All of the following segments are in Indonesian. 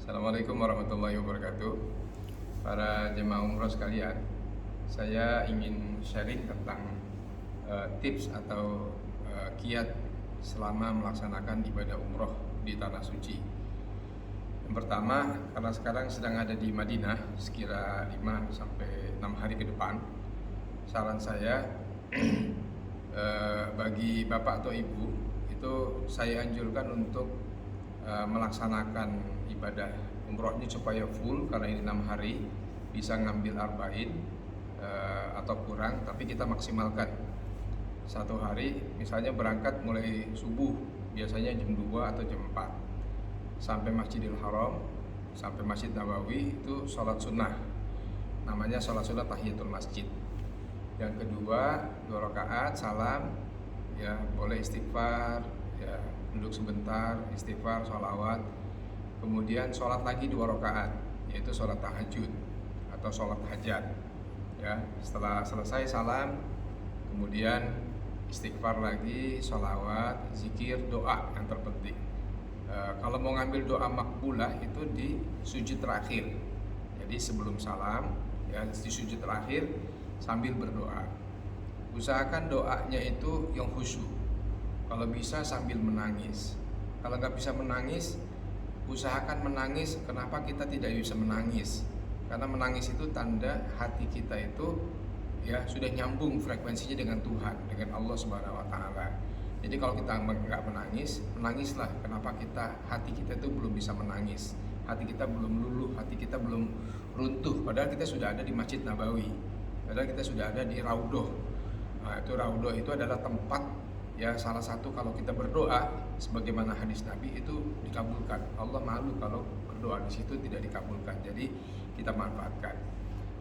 Assalamualaikum warahmatullahi wabarakatuh. Para jemaah umroh sekalian, saya ingin sharing tentang tips atau kiat selama melaksanakan ibadah umroh di tanah suci. Yang pertama, karena sekarang sedang ada di Madinah sekira 5 sampai 6 hari ke depan, saran saya bagi bapak atau ibu itu saya anjurkan untuk melaksanakan ibadah umrohnya supaya full, karena ini 6 hari bisa ngambil arba'in atau kurang, tapi kita maksimalkan satu hari. Misalnya berangkat mulai subuh, biasanya jam 2 atau jam 4 sampai Masjidil Haram, sampai Masjid Nabawi, itu sholat sunnah, namanya sholat sunnah tahiyatul masjid. Yang kedua 2 rakaat salam, ya boleh istighfar, ya duduk sebentar, istighfar, sholawat. Kemudian sholat lagi 2 rakaat, yaitu sholat tahajud atau sholat hajat. Ya, setelah selesai salam, kemudian istighfar lagi, sholawat, zikir, doa yang terpenting. Kalau mau ngambil doa makbulah itu di sujud terakhir. Jadi sebelum salam, ya di sujud terakhir sambil berdoa. Usahakan doanya itu yang khusyuk. Kalau bisa sambil menangis. Kalau nggak bisa menangis, usahakan menangis. Kenapa kita tidak bisa menangis? Karena menangis itu tanda hati kita itu ya sudah nyambung frekuensinya dengan Tuhan, dengan Allah Subhanahu Wa Taala. Jadi kalau kita nggak menangis, menangislah. Kenapa hati kita itu belum bisa menangis? Hati kita belum luluh, hati kita belum runtuh. Padahal kita sudah ada di Masjid Nabawi. Padahal kita sudah ada di Raudhoh. Nah, itu Raudhoh itu adalah tempat, ya salah satu kalau kita berdoa sebagaimana hadis Nabi itu dikabulkan. Allah malu kalau berdoa di situ tidak dikabulkan. Jadi kita manfaatkan.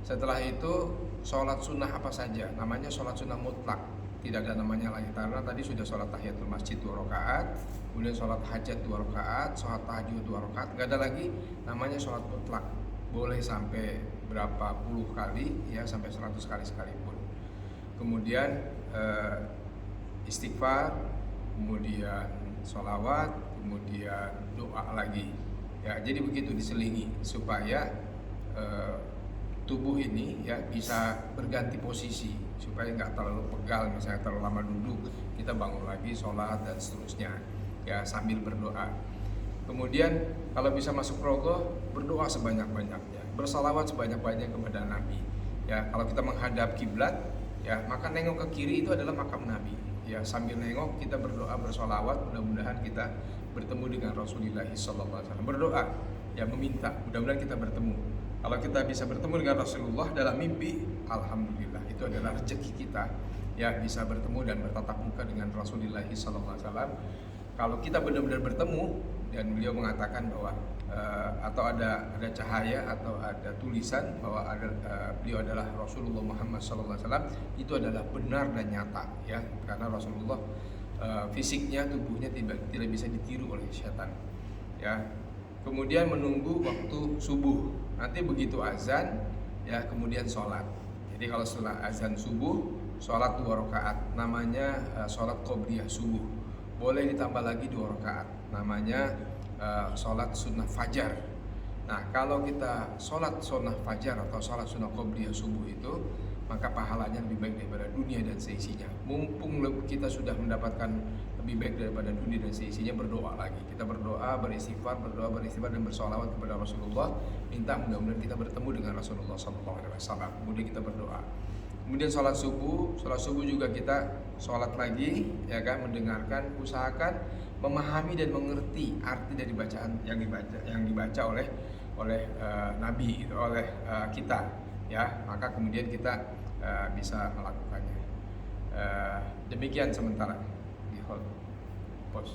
Setelah itu sholat sunnah apa saja, namanya sholat sunnah mutlak, tidak ada namanya lagi. Karena tadi sudah sholat tahiyatul masjid 2 rakaat, kemudian sholat hajat 2 rakaat, sholat tahajud 2 rakaat, nggak ada lagi namanya sholat mutlak. Boleh sampai berapa puluh kali, ya sampai 100 kali sekalipun. Kemudian istighfar, kemudian sholawat, kemudian doa lagi. Ya, jadi begitu diselingi supaya tubuh ini ya bisa berganti posisi, supaya nggak terlalu pegal. Misalnya terlalu lama duduk, kita bangun lagi, sholat dan seterusnya. Ya sambil berdoa. Kemudian kalau bisa masuk rogoh, berdoa sebanyak-banyaknya, bersalawat sebanyak-banyaknya kepada Nabi. Ya kalau kita menghadap kiblat, ya maka nengok ke kiri itu adalah makam Nabi. Ya sambil nengok kita berdoa, bersolawat, mudah-mudahan kita bertemu dengan Rasulullah SAW. Berdoa, ya meminta, mudah-mudahan kita bertemu. Kalau kita bisa bertemu dengan Rasulullah dalam mimpi, alhamdulillah, itu adalah rezeki kita. Ya bisa bertemu dan bertatap muka dengan Rasulullah SAW. Kalau kita benar-benar bertemu dan beliau mengatakan bahwa atau ada cahaya atau ada tulisan bahwa beliau adalah Rasulullah Muhammad SAW, itu adalah benar dan nyata, ya karena Rasulullah fisiknya, tubuhnya tidak bisa ditiru oleh setan. Ya kemudian menunggu waktu subuh, nanti begitu azan ya kemudian sholat. Jadi kalau setelah azan subuh, sholat 2 rakaat, namanya sholat qobliyah subuh. Boleh ditambah lagi 2 rakaat, namanya sholat sunnah fajar. Nah kalau kita sholat sunnah fajar atau sholat sunnah qobliyah subuh itu, maka pahalanya lebih baik daripada dunia dan seisinya. Mumpung kita sudah mendapatkan lebih baik daripada dunia dan seisinya, berdoa lagi. Kita berdoa, beristighfar dan bersolawat kepada Rasulullah. Minta mudah-mudahan kita bertemu dengan Rasulullah SAW. Kemudian kita berdoa. Kemudian sholat subuh juga kita sholat lagi, ya kan, mendengarkan, usahakan memahami dan mengerti arti dari bacaan yang dibaca oleh Nabi, gitu, oleh kita, ya maka kemudian kita bisa melakukannya. Demikian sementara di hold pos.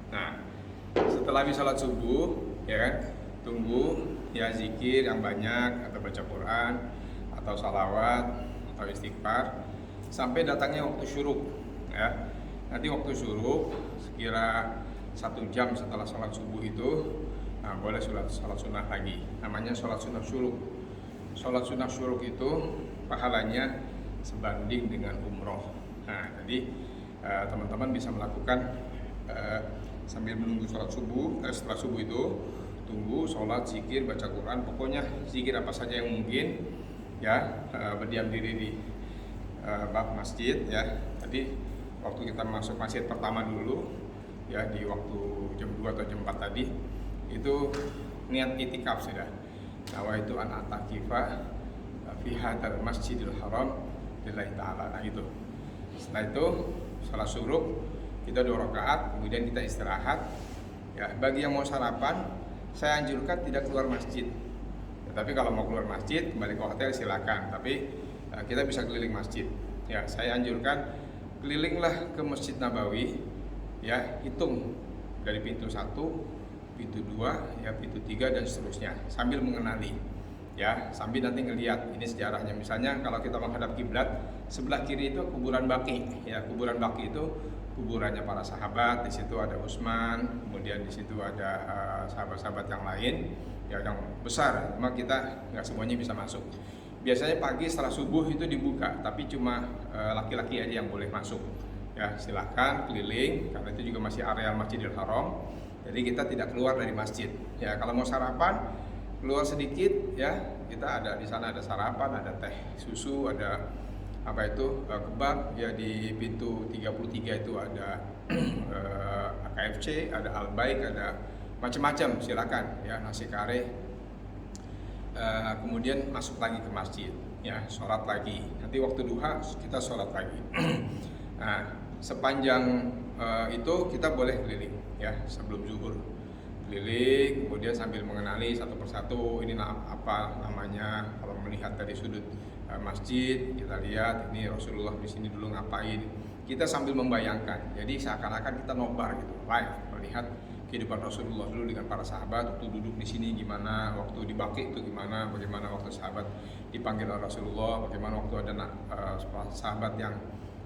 Nah setelah habis sholat subuh, ya kan, tunggu ya zikir yang banyak atau baca Quran atau salawat atau istighfar sampai datangnya waktu syuruk, ya. Nanti waktu syuruk sekira 1 jam setelah sholat subuh itu, nah, boleh sholat sunnah lagi, namanya sholat sunnah syuruk. Sholat sunnah syuruk itu pahalanya sebanding dengan umroh. Nah jadi teman-teman bisa melakukan sambil menunggu sholat subuh. Setelah subuh itu tunggu, sholat, zikir, baca Quran, pokoknya zikir apa saja yang mungkin, ya, berdiam diri di bab masjid, ya. Tadi waktu kita masuk masjid pertama dulu, ya, di waktu jam 2 atau jam 4 tadi, itu niat itikaf sudah. Nawaitu an atakifa fi hadzal masjidil haram lillahi ta'ala. Nah, itu. Setelah itu salat syuruk, kita 2 rakaat, kemudian kita istirahat. Ya, bagi yang mau sarapan, saya anjurkan tidak keluar masjid. Tapi kalau mau keluar masjid, kembali ke hotel silakan. Tapi kita bisa keliling masjid. Ya, saya anjurkan kelilinglah ke Masjid Nabawi. Ya, hitung dari pintu 1, pintu 2, ya, pintu 3 dan seterusnya sambil mengenali. Ya, sambil nanti ngelihat ini sejarahnya. Misalnya kalau kita menghadap kiblat, sebelah kiri itu kuburan Baqi. Ya, kuburan Baqi itu kuburannya para sahabat. Di situ ada Utsman, kemudian di situ ada sahabat-sahabat yang lain, ya, yang besar. Cuma kita nggak semuanya bisa masuk. Biasanya pagi setelah subuh itu dibuka, tapi cuma laki-laki aja yang boleh masuk. Ya, silahkan keliling, karena itu juga masih areal Masjidil Haram. Jadi kita tidak keluar dari masjid. Ya, kalau mau sarapan keluar sedikit, ya, kita ada di sana, ada sarapan, ada teh susu, ada apa itu kebab, ya. Di pintu 33 itu ada KFC, ada Al-Baik, ada macam-macam, silakan, ya, nasi kare. Kemudian masuk lagi ke masjid, ya, sholat lagi. Nanti waktu duha kita sholat lagi. Nah, sepanjang itu kita boleh keliling, ya, sebelum zuhur keliling, kemudian sambil mengenali satu persatu ini apa namanya. Kalau melihat dari sudut masjid, kita lihat ini Rasulullah di sini dulu ngapain. Kita sambil membayangkan, jadi seakan-akan kita nobar gitu, live melihat kehidupan Rasulullah dulu dengan para sahabat. Waktu duduk di sini gimana, waktu di Baqi itu gimana, bagaimana waktu sahabat dipanggil oleh Rasulullah, bagaimana waktu ada sahabat yang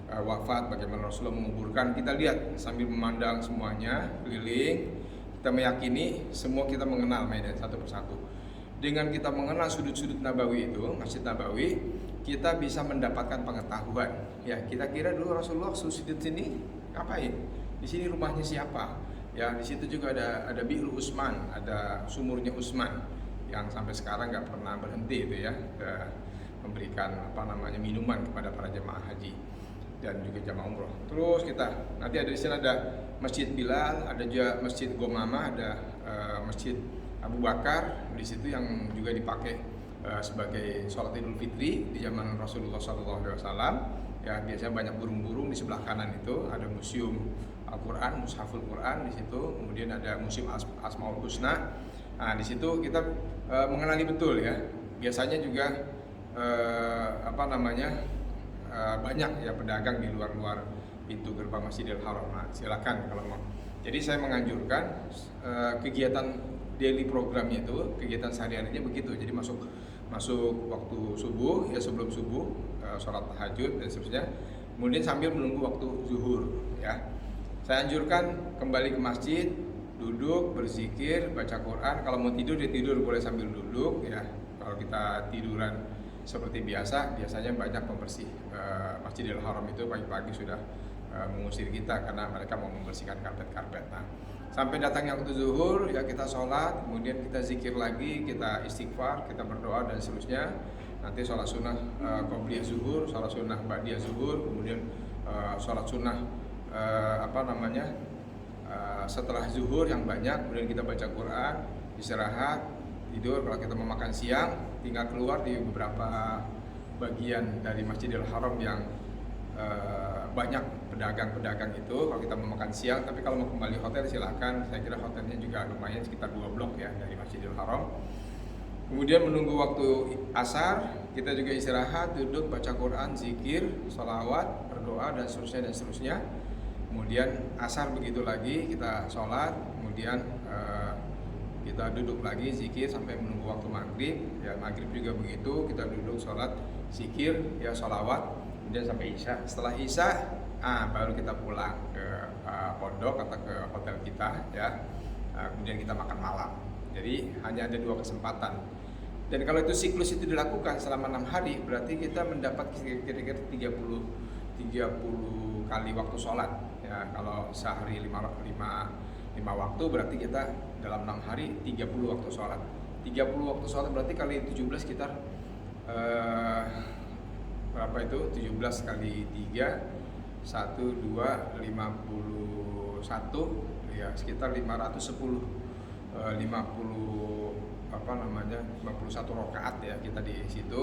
wafat, bagaimana Rasulullah menguburkan. Kita lihat sambil memandang semuanya keliling. Kita meyakini semua kita mengenal Medan satu persatu. Dengan kita mengenal sudut-sudut Nabawi itu, Masjid Nabawi, kita bisa mendapatkan pengetahuan. Ya, kita kira dulu Rasulullah sudut sini ngapain? Di sini rumahnya siapa? Ya, di situ juga ada Bi'ru Utsman, ada sumurnya Utsman yang sampai sekarang nggak pernah berhenti itu, ya, memberikan apa namanya minuman kepada para jemaah haji dan juga jamaah umroh. Terus kita nanti ada di sini ada Masjid Bilal, ada juga Masjid Gomamah, ada Masjid Abu Bakar di situ yang juga dipakai sebagai sholat Idul Fitri di zaman Rasulullah SAW. Ya, biasanya banyak burung-burung. Di sebelah kanan itu ada museum Al-Quran, Mushaful Quran di situ. Kemudian ada museum Asmaul Husna. Nah, di situ kita mengenali betul, ya. Biasanya juga banyak, ya, pedagang di luar pintu gerbang Masjidil Haram. Nah, silakan kalau mau. Jadi saya menganjurkan kegiatan daily programnya itu, kegiatan sehari-harinya begitu. Jadi masuk waktu subuh, ya, sebelum subuh sholat tahajud dan seterusnya. Kemudian sambil menunggu waktu zuhur, ya. Saya anjurkan kembali ke masjid, duduk, berzikir, baca Quran. Kalau mau tidur, dia tidur boleh sambil duduk, ya. Kalau kita tiduran seperti biasanya banyak pembersih Masjidil Haram itu pagi-pagi sudah mengusir kita karena mereka mau membersihkan karpet-karpet. Nah, sampai datangnya waktu zuhur, ya, kita sholat, kemudian kita zikir lagi, kita istighfar, kita berdoa dan seterusnya. Nanti sholat sunnah qobliyah zuhur, sholat sunnah ba'diyah zuhur, kemudian sholat sunnah setelah zuhur yang banyak, kemudian kita baca Quran, istirahat, tidur. Kalau kita mau makan siang, tinggal keluar di beberapa bagian dari Masjidil Haram yang banyak pedagang-pedagang itu kalau kita mau makan siang. Tapi kalau mau kembali hotel silahkan. Saya kira hotelnya juga lumayan, sekitar 2 blok, ya, dari Masjidil Haram. Kemudian menunggu waktu asar, kita juga istirahat, duduk, baca Quran, zikir, sholawat, berdoa dan seterusnya. Kemudian asar begitu lagi, kita sholat, kemudian kita duduk lagi zikir sampai menunggu waktu maghrib. Ya, maghrib juga begitu, kita duduk sholat, zikir, ya, sholawat, kemudian sampai isya. Setelah isya, baru kita pulang ke pondok atau ke hotel kita, ya. Kemudian kita makan malam. Jadi hanya ada 2 kesempatan. Dan kalau itu siklus itu dilakukan selama 6 hari, berarti kita mendapat kira-kira 30 kali waktu sholat. Ya, kalau sehari 5 5 waktu berarti kita dalam 6 hari 30 waktu sholat. 30 waktu sholat berarti kali 17 sekitar berapa itu? 17 kali 3 1, 2, 51 ya, sekitar 510 51 rakaat ya kita di situ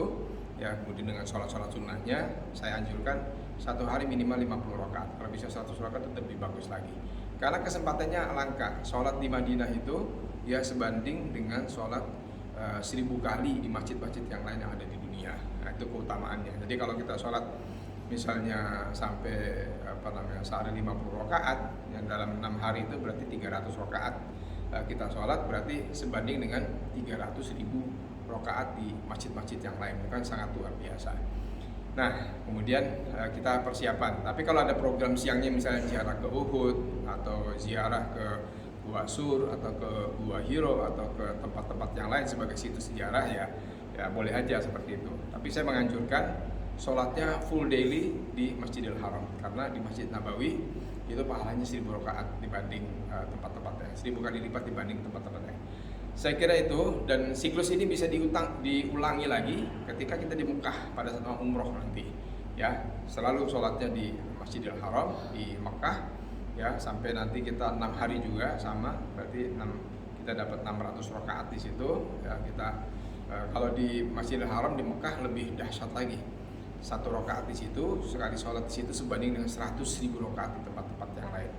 ya. Kemudian dengan sholat-sholat sunnahnya saya anjurkan satu hari minimal 50 rakaat. Kalau bisa 100 rakaat itu lebih bagus lagi. Karena kesempatannya langka. Sholat di Madinah itu ya sebanding dengan sholat 1000 kali di masjid-masjid yang lain yang ada di dunia. Nah, itu keutamaannya. Jadi kalau kita sholat misalnya sampai sehari 50 rakaat yang dalam 6 hari itu berarti 300 rakaat kita sholat, berarti sebanding dengan 300.000 rakaat di masjid-masjid yang lain. Itu kan sangat luar biasa. Nah, kemudian kita persiapan. Tapi kalau ada program siangnya misalnya ziarah ke Uhud atau ziarah ke Gua Sur atau ke Gua Hiro atau ke tempat-tempat yang lain sebagai situs sejarah ya boleh aja seperti itu. Tapi saya menganjurkan sholatnya full daily di Masjidil Haram, karena di Masjid Nabawi itu pahalanya 1000 rakaat dibanding tempat-tempatnya, 1000 kali lipat dibanding tempat-tempatnya. Saya kira itu, dan siklus ini bisa diulangi lagi ketika kita di Mekah pada saat umroh nanti ya. Selalu sholatnya di Masjidil Haram di Mekah ya, sampai nanti kita 6 hari juga sama, berarti kita dapat 600 rakaat di situ ya. Kita kalau di Masjidil Haram di Mekah lebih dahsyat lagi. 1 rakaat di situ, sekali sholat di situ sebanding dengan 100.000 rakaat di tempat-tempat yang lain.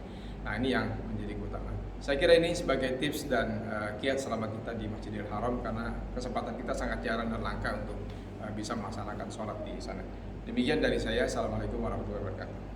Nah, ini yang menjadi keutamaan. Saya kira ini sebagai tips dan kiat selama kita di Masjidil Haram, karena kesempatan kita sangat jarang dan langka untuk bisa melaksanakan sholat di sana. Demikian dari saya. Assalamualaikum warahmatullahi wabarakatuh.